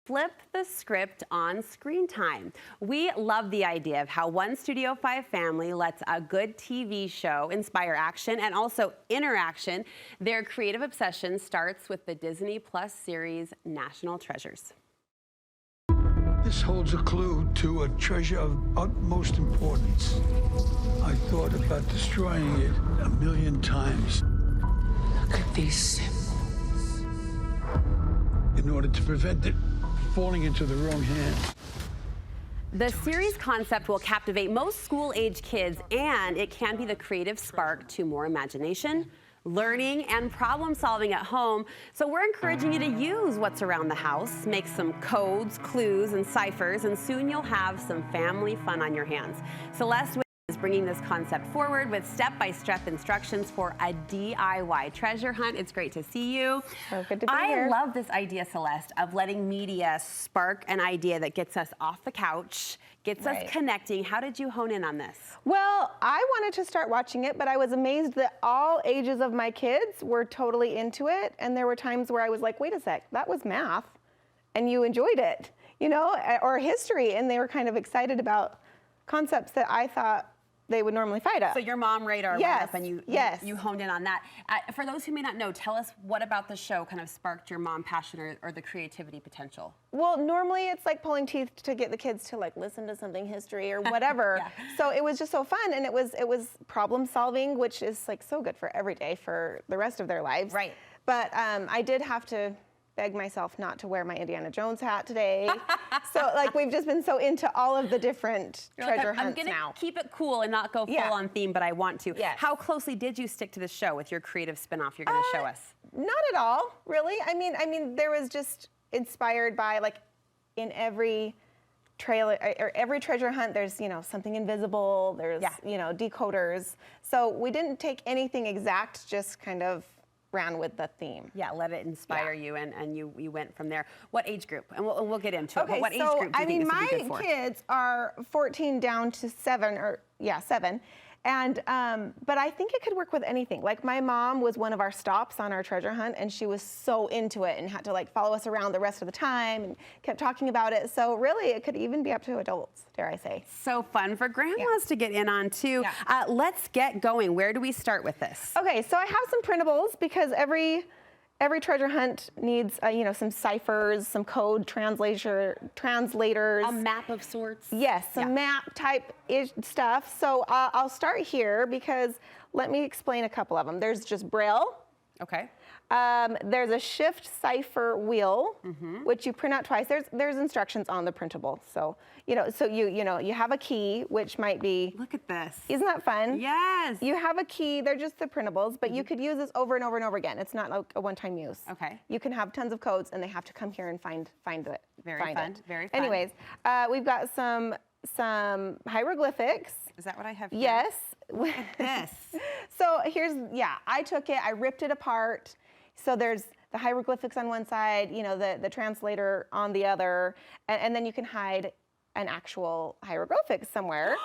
Flip the script on screen time. We love the idea of how one Studio 5 family lets a good TV show inspire action and also interaction. Their creative obsession starts with the Disney Plus series National Treasures. This holds a clue to a treasure of utmost importance. I thought about destroying it 1,000,000 times. Look at these symbols. In order to prevent it falling into the wrong hands. The series concept will captivate most school-age kids, and it can be the creative spark to more imagination, learning, and problem-solving at home. So we're encouraging you to use what's around the house, make some codes, clues, and ciphers, and soon you'll have some family fun on your hands. Celeste Whitney is bringing this concept forward with step-by-step instructions for a DIY treasure hunt. It's great to see you. So good to be here. I love this idea, Celeste, of letting media spark an idea that gets us off the couch, gets us connecting. How did you hone in on this? Well, I wanted to start watching it, but I was amazed that all ages of my kids were totally into it. And there were times where I was like, wait a sec, that was math, and you enjoyed it, you know, or history, and they were kind of excited about concepts that I thought they would normally fight up. So your mom radar went up and you honed in on that. For those who may not know, tell us what about the show kind of sparked your mom passion or the creativity potential? Well, normally it's like pulling teeth to get the kids to like listen to something history or whatever. So it was just so fun, and it was problem solving, which is like so good for every day for the rest of their lives. Right. But I did have to beg myself not to wear my Indiana Jones hat today. So like we've just been so into all of the different treasure hunts I'm now. gonna keep it cool and not go full on theme, but I want to. Yes. How closely did you stick to the show with your creative spin-off you're gonna show us? Not at all, really. I mean, there was just inspired by like in every trailer or every treasure hunt, there's, you know, something invisible, there's, you know, decoders. So we didn't take anything exact, just kind of ran with the theme. Yeah, let it inspire you, and you went from there. What age group? And we'll get into it. Okay, But what age so group do you think this would be good for? my kids are 14 down to 7, and but I think it could work with anything. Like my mom was one of our stops on our treasure hunt, and she was so into it and had to like follow us around the rest of the time and kept talking about it. So really, it could even be up to adults, dare I say. So fun for grandmas to get in on too. Let's get going. Where do we start with this? Okay, so I have some printables because every treasure hunt needs, you know, some ciphers, some code translators. A map of sorts? Yes, some map type stuff. So I'll start here because let me explain a couple of them. There's just Braille. Okay. There's a shift cipher wheel, which you print out twice. There's instructions on the printable. So, you know, you have a key, which might be. Look at this. Isn't that fun? Yes. You have a key. They're just the printables, but you could use this over and over and over again. It's not like a one-time use. Okay. You can have tons of codes, and they have to come here and find it. Very fun. Very fun. Anyways, we've got some hieroglyphics. Is that what I have here? Yes. Look at this. So here's, I took it, I ripped it apart. So there's the hieroglyphics on one side, you know, the translator on the other, and then you can hide an actual hieroglyphic somewhere,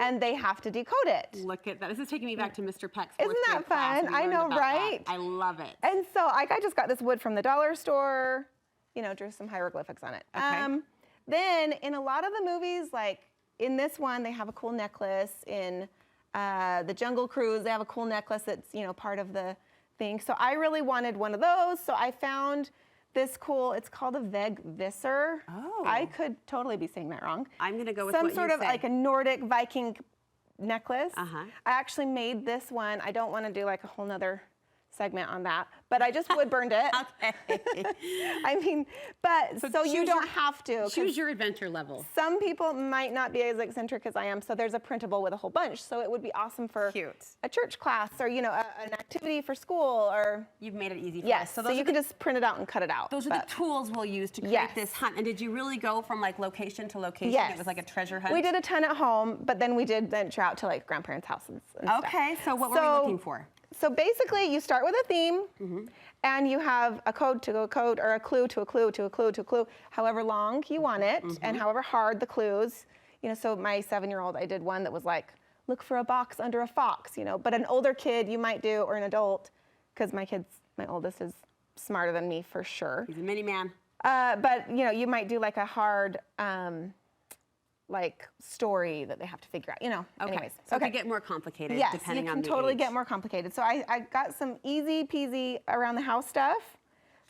and they have to decode it. Look at that. This is taking me back to Mr. Peck's Isn't that fun? I know, right? I love it. And so I just got this wood from the dollar store, you know, drew some hieroglyphics on it. Okay. Then in a lot of the movies, like in this one, they have a cool necklace. In the Jungle Cruise, they have a cool necklace that's, you know, part of the thing. So I really wanted one of those. So I found this cool, it's called a Vegvisser. Oh. I could totally be saying that wrong. I'm going to go with some what sort you of say. like a Nordic Viking necklace. Uh-huh. I actually made this one. I don't want to do like a whole nother segment on that, but I just wood burned it. Okay. I mean, but so you don't have to. Choose your adventure level. Some people might not be as eccentric as I am, so there's a printable with a whole bunch. So it would be awesome for a church class or, you know, an activity for school or. You've made it easy for us. Yes, so you can just print it out and cut it out. Those are the tools we'll use to create this hunt. And did you really go from like location to location? Yes. It was like a treasure hunt? We did a ton at home, but then we did venture out to like grandparents' houses and stuff. Okay, so what were we looking for? So basically, you start with a theme, and you have a code to a code, or a clue to a clue to a clue to a clue, however long you want it, and however hard the clues. You know, so my 7-year-old, I did one that was like, look for a box under a fox, you know. But an older kid, you might do, or an adult, because my oldest is smarter than me for sure. He's a mini man. But you know, you might do like a hard like story that they have to figure out. You know. Okay. Anyways. So it could get more complicated Yes, depending you on can the totally age. get more complicated. So I got some easy peasy around the house stuff.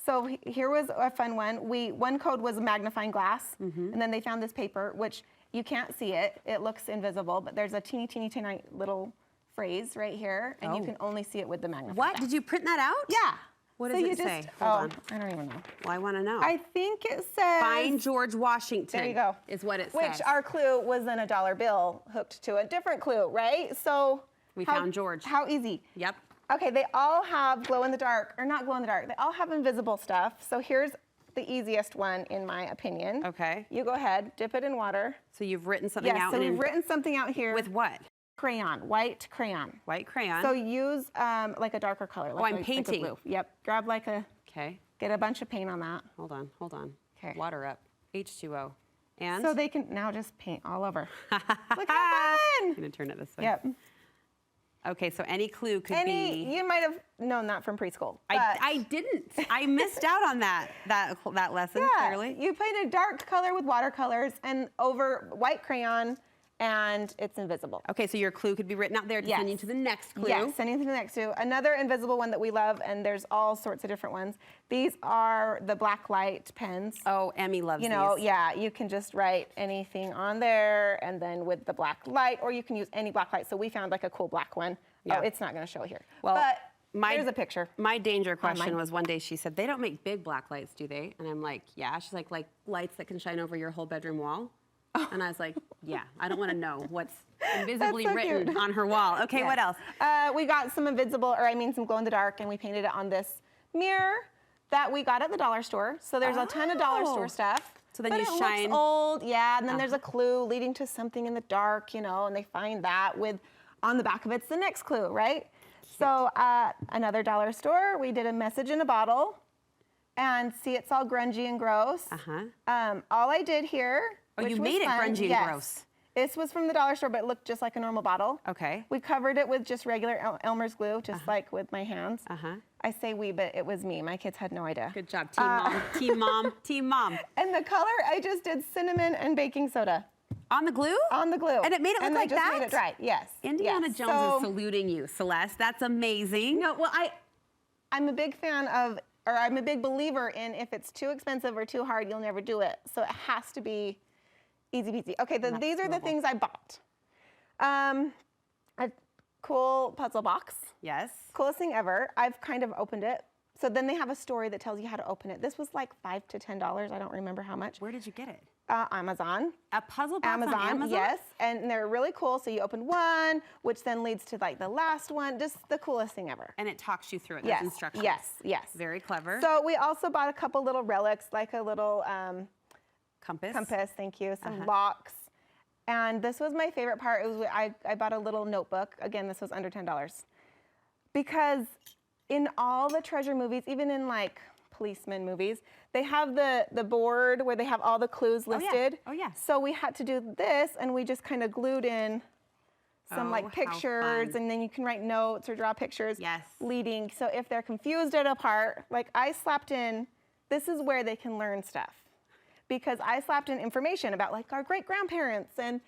So here was a fun one. One code was a magnifying glass, and then they found this paper, which you can't see it. It looks invisible, but there's a teeny, teeny, tiny little phrase right here, and you can only see it with the magnifying glass. What? Did you print that out? Yeah. What So does you it just, say? Hold on. I don't even know. Well, I want to know. I think it says. Find George Washington. There you go. Is what it Which says. our clue was then a dollar bill hooked to a different clue, right? So We found George. How easy. Yep. Okay, they all have glow in the dark, or not glow in the dark. They all have invisible stuff. So here's the easiest one, in my opinion. Okay. You go ahead, dip it in water. So you've written something Yes, out. so and we've written something out here. with what? Crayon, white crayon. White crayon. So use like a darker color. Like I'm like a painting. blue. Yep, grab like a, Okay. get a bunch of paint on that. Hold on. 'Kay. Water up. H2O. And? So they can now just paint all over. Look how I'm fun! going to turn it this way. Yep. Okay, so any clue could be. You might have known that from preschool. I didn't. I missed out on that lesson, clearly. You paint a dark color with watercolors and over white crayon, and it's invisible. Okay, so your clue could be written out there to send you to the next clue. Yes, sending to the next clue. Another invisible one that we love, and there's all sorts of different ones. These are the black light pens. Oh, Emmy loves You know, these. yeah, you can just write anything on there, and then with the black light, or you can use any black light. So we found like a cool black one. Yeah. Oh, it's not going to show here. Well, but here's a picture. My danger question mine. was one day she said, they don't make big black lights, do they? And I'm like, yeah. She's like lights that can shine over your whole bedroom wall. And I was like, yeah, I don't want to know what's invisibly so written cute. on her wall. Okay, Yes. what else? We got some some glow in the dark, and we painted it on this mirror that we got at the dollar store. So there's a ton of dollar store stuff. So then but you it shine- looks old, yeah. And then there's a clue leading to something in the dark, you know, and they find that with on the back of it's the next clue, right? So at another dollar store, we did a message in a bottle, and see, it's all grungy and gross. All I did here. Oh, which you was made it fun, grungy and yes. gross. This was from the dollar store, but it looked just like a normal bottle. Okay. We covered it with just regular Elmer's glue, just like with my hands. I say we, but it was me. My kids had no idea. Good job, team mom, team mom, team mom. And the color, I just did cinnamon and baking soda On the glue? on the glue. And it made it look and like I just that? made it dry. Yes. Indiana yes. Jones So, is saluting you, Celeste. That's amazing. No, well, I'm a big fan of, or I'm a big believer in if it's too expensive or too hard, you'll never do it. So it has to be easy peasy. Okay, these are the doable. things I bought. A cool puzzle box. Yes. Coolest thing ever. I've kind of opened it. So then they have a story that tells you how to open it. This was like $5 to $10. I don't remember how much. Where did you get it? Amazon. A puzzle box Amazon, on Amazon? yes. And they're really cool. So you open one, which then leads to like the last one. Just the coolest thing ever. And it talks you through it. Yes, There's instructions. yes. Very clever. So we also bought a couple little relics, like a little compass. compass, thank you, some locks. And this was my favorite part. It was I bought a little notebook. Again, this was under $10. Because in all the treasure movies, even in like policeman movies, they have the board where they have all the clues listed. Oh, yeah. So we had to do this, and we just kind of glued in some Oh, like how pictures, fun. and then you can write notes or draw pictures. Yes. Leading. So if they're confused at a part, like I slapped in, this is where they can learn stuff. Because I slapped in information about like our great grandparents, and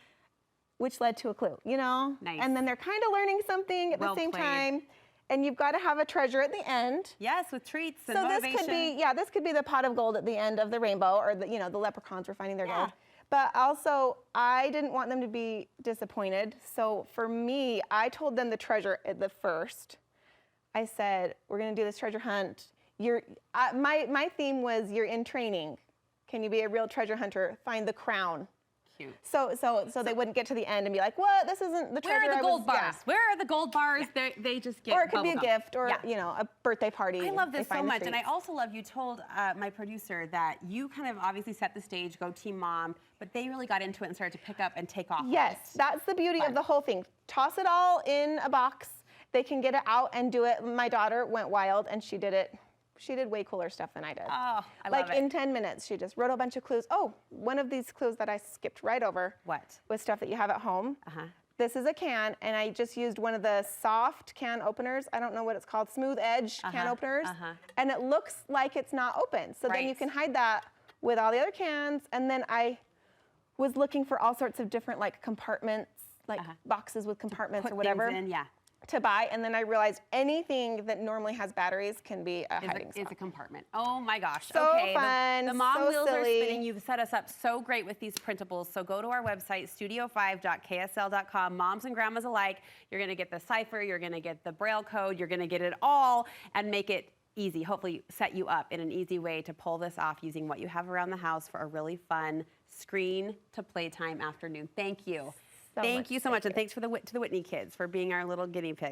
which led to a clue, you know? Nice. And then they're kind of learning something at Well the same played. time. And you've got to have a treasure at the end. Yes, with treats and So motivation. this could be the pot of gold at the end of the rainbow, or the leprechauns were finding their Yeah. gold. But also, I didn't want them to be disappointed. So for me, I told them the treasure at the first. I said, we're going to do this treasure hunt. My theme was you're in training. Can you be a real treasure hunter? Find the crown. Cute. So they wouldn't get to the end and be like, what? This isn't the treasure. Where are the I gold was, bars? Where are the gold bars? They just get Or it could be a bubblegum. gift, or Yeah. a birthday party. I love They this so find the much, and I treats. also love you told my producer that you kind of obviously set the stage, go team mom, but they really got into it and started to pick up and take off. Yes, with it. that's the beauty of the whole thing. Toss it all in a box. They can get it out and do it. My daughter went wild, and she did it. She did way cooler stuff than I did. Oh, I like love it. in 10 minutes, she just wrote a bunch of clues. Oh, one of these clues that I skipped right over. What? Was stuff that you have at home. Uh-huh. This is a can, and I just used one of the soft can openers. I don't know what it's called, smooth edge can openers. And it looks like it's not open. So then you Right. can hide that with all the other cans, and then I was looking for all sorts of different like compartments, like boxes with compartments Put or whatever. things in, yeah. To buy, and then I realized anything that normally has batteries can be a hiding spot. It's a compartment. Oh my gosh. So okay. fun, The mom so wheels are silly. spinning. You've set us up so great with these printables. So go to our website, studio5.ksl.com. Moms and grandmas alike. You're going to get the cipher. You're going to get the Braille code. You're going to get it all and make it easy. Hopefully set you up in an easy way to pull this off using what you have around the house for a really fun screen to playtime afternoon. Thank you. Thank you so much. And thanks to the Whitney kids for being our little guinea pigs.